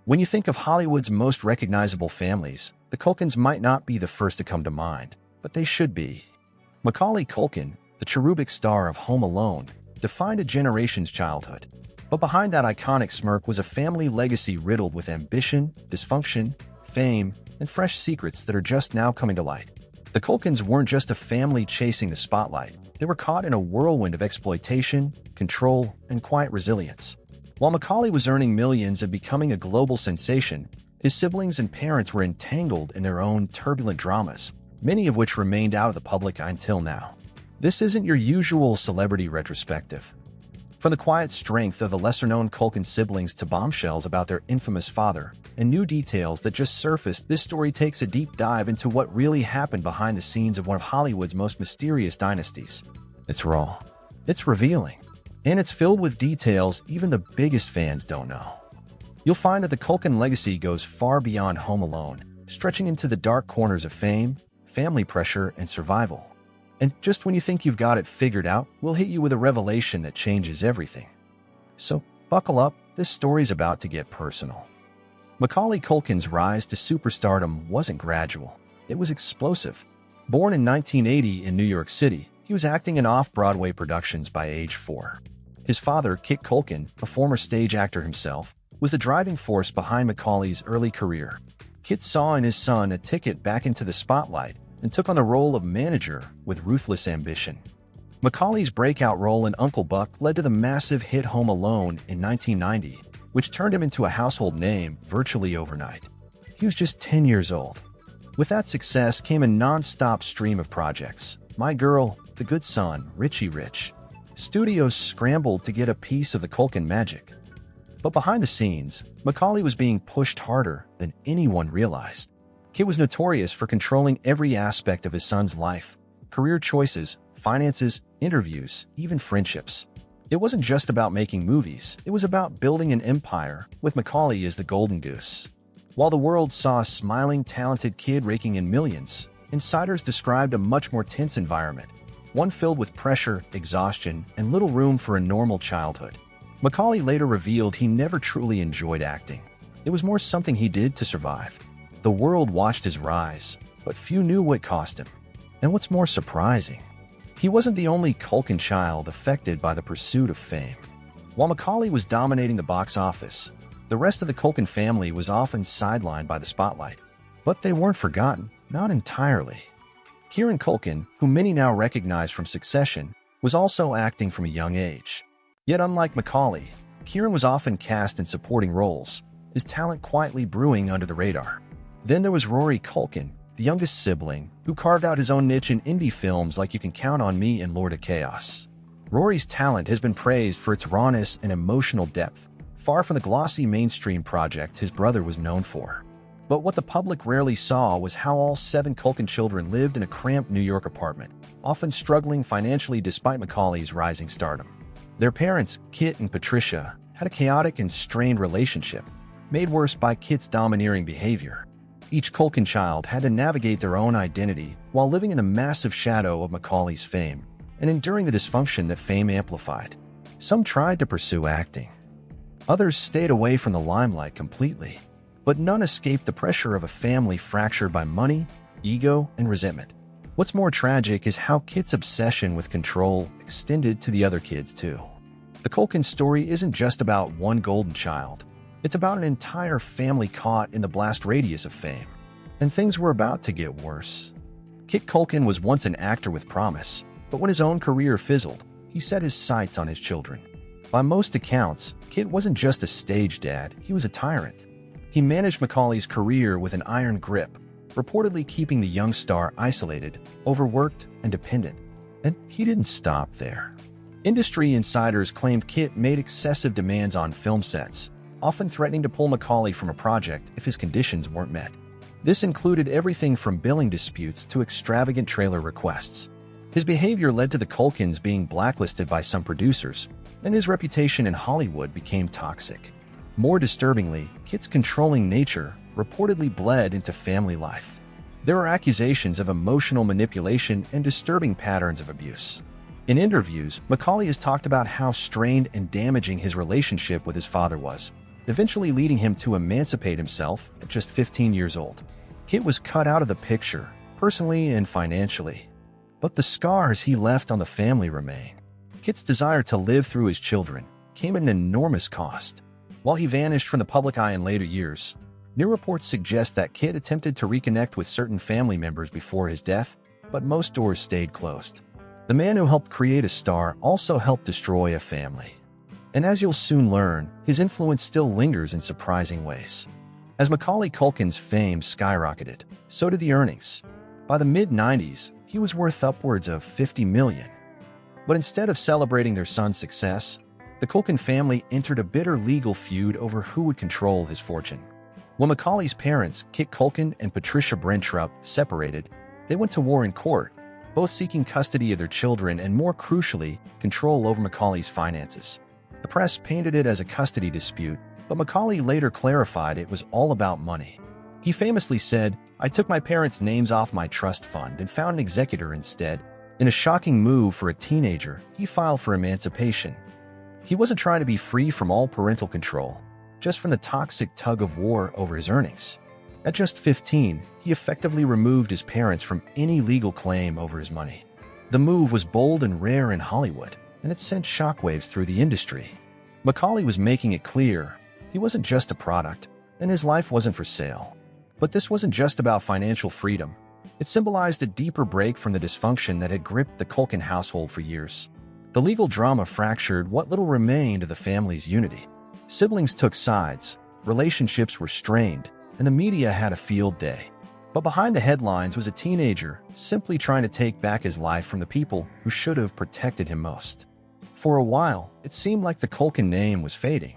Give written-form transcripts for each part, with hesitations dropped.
When you think of Hollywood's most recognizable families, the Culkins might not be the first to come to mind, but they should be. Macaulay Culkin, the cherubic star of Home Alone, defined a generation's childhood. But behind that iconic smirk was a family legacy riddled with ambition, dysfunction, fame, and fresh secrets that are just now coming to light. The Culkins weren't just a family chasing the spotlight. They were caught in a whirlwind of exploitation, control, and quiet resilience. While Macaulay was earning millions and becoming a global sensation, his siblings and parents were entangled in their own turbulent dramas, many of which remained out of the public eye until now. This isn't your usual celebrity retrospective. From the quiet strength of the lesser-known Culkin siblings to bombshells about their infamous father and new details that just surfaced, this story takes a deep dive into what really happened behind the scenes of one of Hollywood's most mysterious dynasties. It's raw, it's revealing, and it's filled with details even the biggest fans don't know. You'll find that the Culkin legacy goes far beyond Home Alone, stretching into the dark corners of fame, family pressure, and survival. And just when you think you've got it figured out, we'll hit you with a revelation that changes everything. So, buckle up, this story's about to get personal. Macaulay Culkin's rise to superstardom wasn't gradual. It was explosive. Born in 1980 in New York City, he was acting in off-Broadway productions by age 4. His father, Kit Culkin, a former stage actor himself, was the driving force behind Macaulay's early career. Kit saw in his son a ticket back into the spotlight and took on the role of manager with ruthless ambition. Macaulay's breakout role in Uncle Buck led to the massive hit Home Alone in 1990, which turned him into a household name virtually overnight. He was just 10 years old. With that success came a non-stop stream of projects. My Girl, The Good Son, Richie Rich. Studios scrambled to get a piece of the Culkin magic. But behind the scenes, Macaulay was being pushed harder than anyone realized. Kit was notorious for controlling every aspect of his son's life: career choices, finances, interviews, even friendships. It wasn't just about making movies, it was about building an empire, with Macaulay as the golden goose. While the world saw a smiling, talented kid raking in millions, insiders described a much more tense environment, one filled with pressure, exhaustion, and little room for a normal childhood. Macaulay later revealed he never truly enjoyed acting. It was more something he did to survive. The world watched his rise, but few knew what cost him. And what's more surprising, he wasn't the only Culkin child affected by the pursuit of fame. While Macaulay was dominating the box office, the rest of the Culkin family was often sidelined by the spotlight. But they weren't forgotten, not entirely. Kieran Culkin, who many now recognize from Succession, was also acting from a young age. Yet unlike Macaulay, Kieran was often cast in supporting roles, his talent quietly brewing under the radar. Then there was Rory Culkin, the youngest sibling, who carved out his own niche in indie films like You Can Count on Me and Lord of Chaos. Rory's talent has been praised for its rawness and emotional depth, far from the glossy mainstream project his brother was known for. But what the public rarely saw was how all 7 Culkin children lived in a cramped New York apartment, often struggling financially despite Macaulay's rising stardom. Their parents, Kit and Patricia, had a chaotic and strained relationship, made worse by Kit's domineering behavior. Each Culkin child had to navigate their own identity while living in the massive shadow of Macaulay's fame and enduring the dysfunction that fame amplified. Some tried to pursue acting. Others stayed away from the limelight completely. But none escaped the pressure of a family fractured by money, ego, and resentment. What's more tragic is how Kit's obsession with control extended to the other kids too. The Culkin story isn't just about one golden child. It's about an entire family caught in the blast radius of fame. And things were about to get worse. Kit Culkin was once an actor with promise, but when his own career fizzled, he set his sights on his children. By most accounts, Kit wasn't just a stage dad, he was a tyrant. He managed Macaulay's career with an iron grip, reportedly keeping the young star isolated, overworked, and dependent. And he didn't stop there. Industry insiders claimed Kit made excessive demands on film sets, often threatening to pull Macaulay from a project if his conditions weren't met. This included everything from billing disputes to extravagant trailer requests. His behavior led to the Culkins being blacklisted by some producers, and his reputation in Hollywood became toxic. More disturbingly, Kit's controlling nature reportedly bled into family life. There were accusations of emotional manipulation and disturbing patterns of abuse. In interviews, Macaulay has talked about how strained and damaging his relationship with his father was, eventually leading him to emancipate himself at just 15 years old. Kit was cut out of the picture, personally and financially. But the scars he left on the family remain. Kit's desire to live through his children came at an enormous cost. While he vanished from the public eye in later years, new reports suggest that Kit attempted to reconnect with certain family members before his death, but most doors stayed closed. The man who helped create a star also helped destroy a family. And as you'll soon learn, his influence still lingers in surprising ways. As Macaulay Culkin's fame skyrocketed, so did the earnings. By the mid-90s, he was worth upwards of $50 million. But instead of celebrating their son's success, the Culkin family entered a bitter legal feud over who would control his fortune. When Macaulay's parents, Kit Culkin and Patricia Brentrup, separated, they went to war in court, both seeking custody of their children and, more crucially, control over Macaulay's finances. The press painted it as a custody dispute, but Macaulay later clarified it was all about money. He famously said, "I took my parents' names off my trust fund and found an executor instead." In a shocking move for a teenager, he filed for emancipation. He wasn't trying to be free from all parental control, just from the toxic tug-of-war over his earnings. At just 15, he effectively removed his parents from any legal claim over his money. The move was bold and rare in Hollywood, and it sent shockwaves through the industry. Macaulay was making it clear he wasn't just a product, and his life wasn't for sale. But this wasn't just about financial freedom. It symbolized a deeper break from the dysfunction that had gripped the Culkin household for years. The legal drama fractured what little remained of the family's unity. Siblings took sides, relationships were strained, and the media had a field day. But behind the headlines was a teenager simply trying to take back his life from the people who should have protected him most. For a while, it seemed like the Culkin name was fading.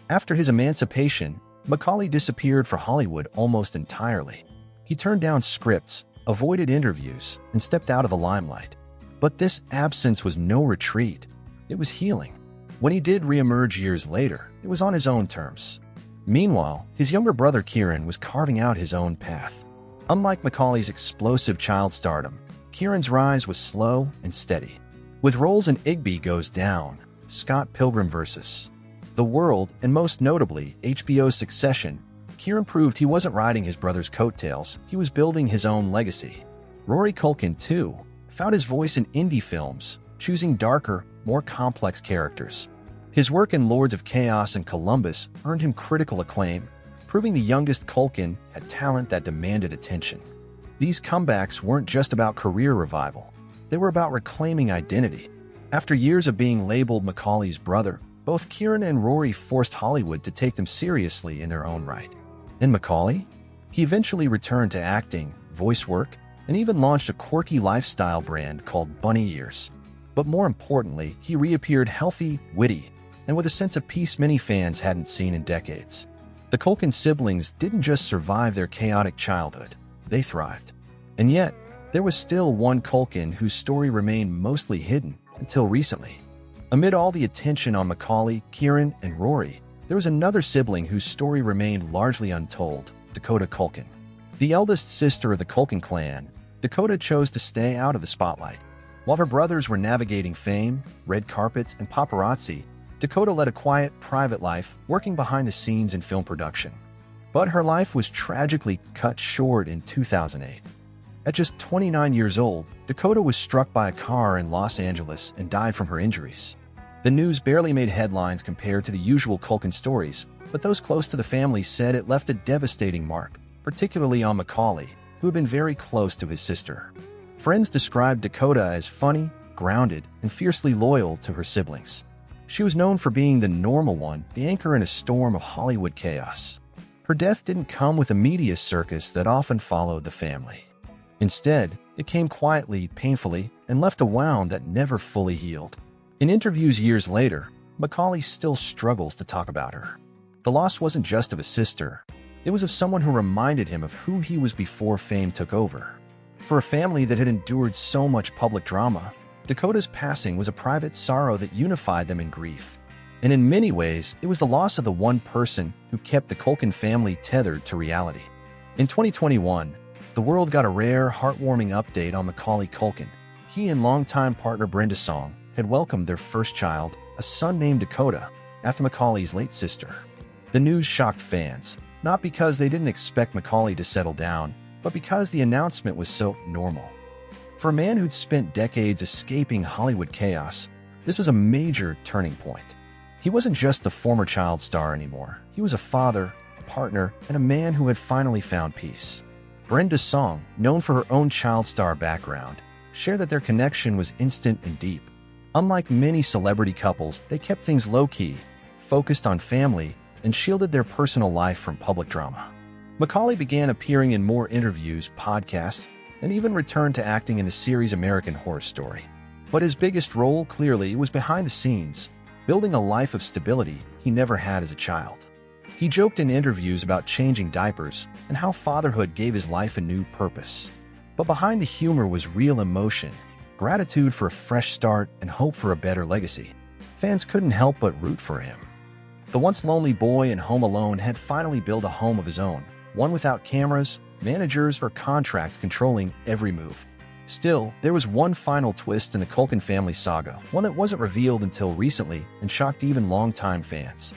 After his emancipation, Macaulay disappeared for Hollywood almost entirely. He turned down scripts, avoided interviews, and stepped out of the limelight. But this absence was no retreat. It was healing. When he did reemerge years later, it was on his own terms. Meanwhile, his younger brother Kieran was carving out his own path. Unlike Macaulay's explosive child stardom, Kieran's rise was slow and steady. With roles in Igby Goes Down, Scott Pilgrim vs. The World, and most notably, HBO's Succession, Kieran proved he wasn't riding his brother's coattails, he was building his own legacy. Rory Culkin, too, found his voice in indie films, choosing darker, more complex characters. His work in Lords of Chaos and Columbus earned him critical acclaim, proving the youngest Culkin had talent that demanded attention. These comebacks weren't just about career revival. They were about reclaiming identity. After years of being labeled Macaulay's brother, both Kieran and Rory forced Hollywood to take them seriously in their own right. And Macaulay? He eventually returned to acting, voice work, and even launched a quirky lifestyle brand called Bunny Ears. But more importantly, he reappeared healthy, witty, and with a sense of peace many fans hadn't seen in decades. The Culkin siblings didn't just survive their chaotic childhood, they thrived. And yet, there was still one Culkin whose story remained mostly hidden until recently. Amid all the attention on Macaulay, Kieran, and Rory, there was another sibling whose story remained largely untold, Dakota Culkin. The eldest sister of the Culkin clan, Dakota chose to stay out of the spotlight. While her brothers were navigating fame, red carpets, and paparazzi, Dakota led a quiet, private life, working behind the scenes in film production. But her life was tragically cut short in 2008. At just 29 years old, Dakota was struck by a car in Los Angeles and died from her injuries. The news barely made headlines compared to the usual Culkin stories, but those close to the family said it left a devastating mark, particularly on Macaulay, who had been very close to his sister. Friends described Dakota as funny, grounded, and fiercely loyal to her siblings. She was known for being the normal one, the anchor in a storm of Hollywood chaos. Her death didn't come with the media circus that often followed the family. Instead, it came quietly, painfully, and left a wound that never fully healed. In interviews years later, Macaulay still struggles to talk about her. The loss wasn't just of a sister. It was of someone who reminded him of who he was before fame took over. For a family that had endured so much public drama, Dakota's passing was a private sorrow that unified them in grief. And in many ways, it was the loss of the one person who kept the Culkin family tethered to reality. In 2021, the world got a rare, heartwarming update on Macaulay Culkin. He and longtime partner Brenda Song had welcomed their first child, a son named Dakota, after Macaulay's late sister. The news shocked fans, not because they didn't expect Macaulay to settle down, but because the announcement was so normal. For a man who'd spent decades escaping Hollywood chaos, this was a major turning point. He wasn't just the former child star anymore. He was a father, a partner, and a man who had finally found peace. Brenda Song, known for her own child star background, shared that their connection was instant and deep. Unlike many celebrity couples, they kept things low-key, focused on family, and shielded their personal life from public drama. Macaulay began appearing in more interviews, podcasts, and even returned to acting in the series American Horror Story. But his biggest role, clearly, was behind the scenes, building a life of stability he never had as a child. He joked in interviews about changing diapers and how fatherhood gave his life a new purpose. But behind the humor was real emotion, gratitude for a fresh start, and hope for a better legacy. Fans couldn't help but root for him. The once lonely boy in Home Alone had finally built a home of his own, one without cameras, managers, or contracts controlling every move. Still, there was one final twist in the Culkin family saga, one that wasn't revealed until recently and shocked even longtime fans.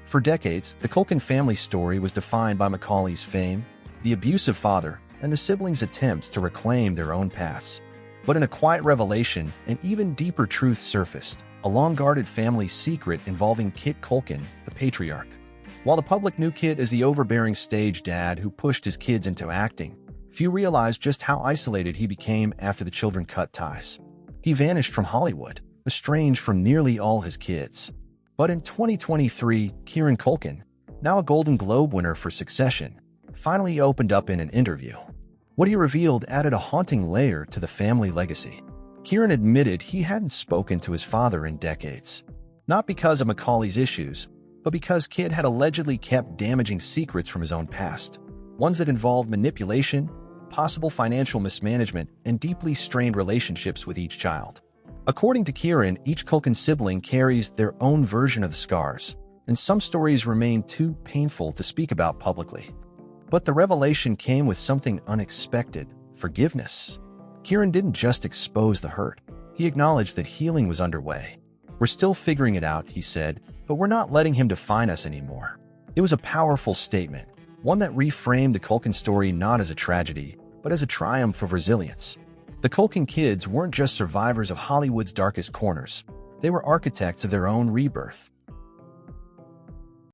For decades, the Culkin family story was defined by Macaulay's fame, the abusive father, and the siblings' attempts to reclaim their own paths. But in a quiet revelation, an even deeper truth surfaced, a long-guarded family secret involving Kit Culkin, the patriarch. While the public knew Kit as the overbearing stage dad who pushed his kids into acting, few realized just how isolated he became after the children cut ties. He vanished from Hollywood, estranged from nearly all his kids. But in 2023, Kieran Culkin, now a Golden Globe winner for Succession, finally opened up in an interview. What he revealed added a haunting layer to the family legacy. Kieran admitted he hadn't spoken to his father in decades. Not because of Macaulay's issues, but because Kit had allegedly kept damaging secrets from his own past. Ones that involved manipulation, possible financial mismanagement, and deeply strained relationships with each child. According to Kieran, each Culkin sibling carries their own version of the scars, and some stories remain too painful to speak about publicly. But the revelation came with something unexpected: forgiveness. Kieran didn't just expose the hurt. He acknowledged that healing was underway. "We're still figuring it out," he said, "but we're not letting him define us anymore." It was a powerful statement, one that reframed the Culkin story not as a tragedy, but as a triumph of resilience. The Culkin kids weren't just survivors of Hollywood's darkest corners. They were architects of their own rebirth.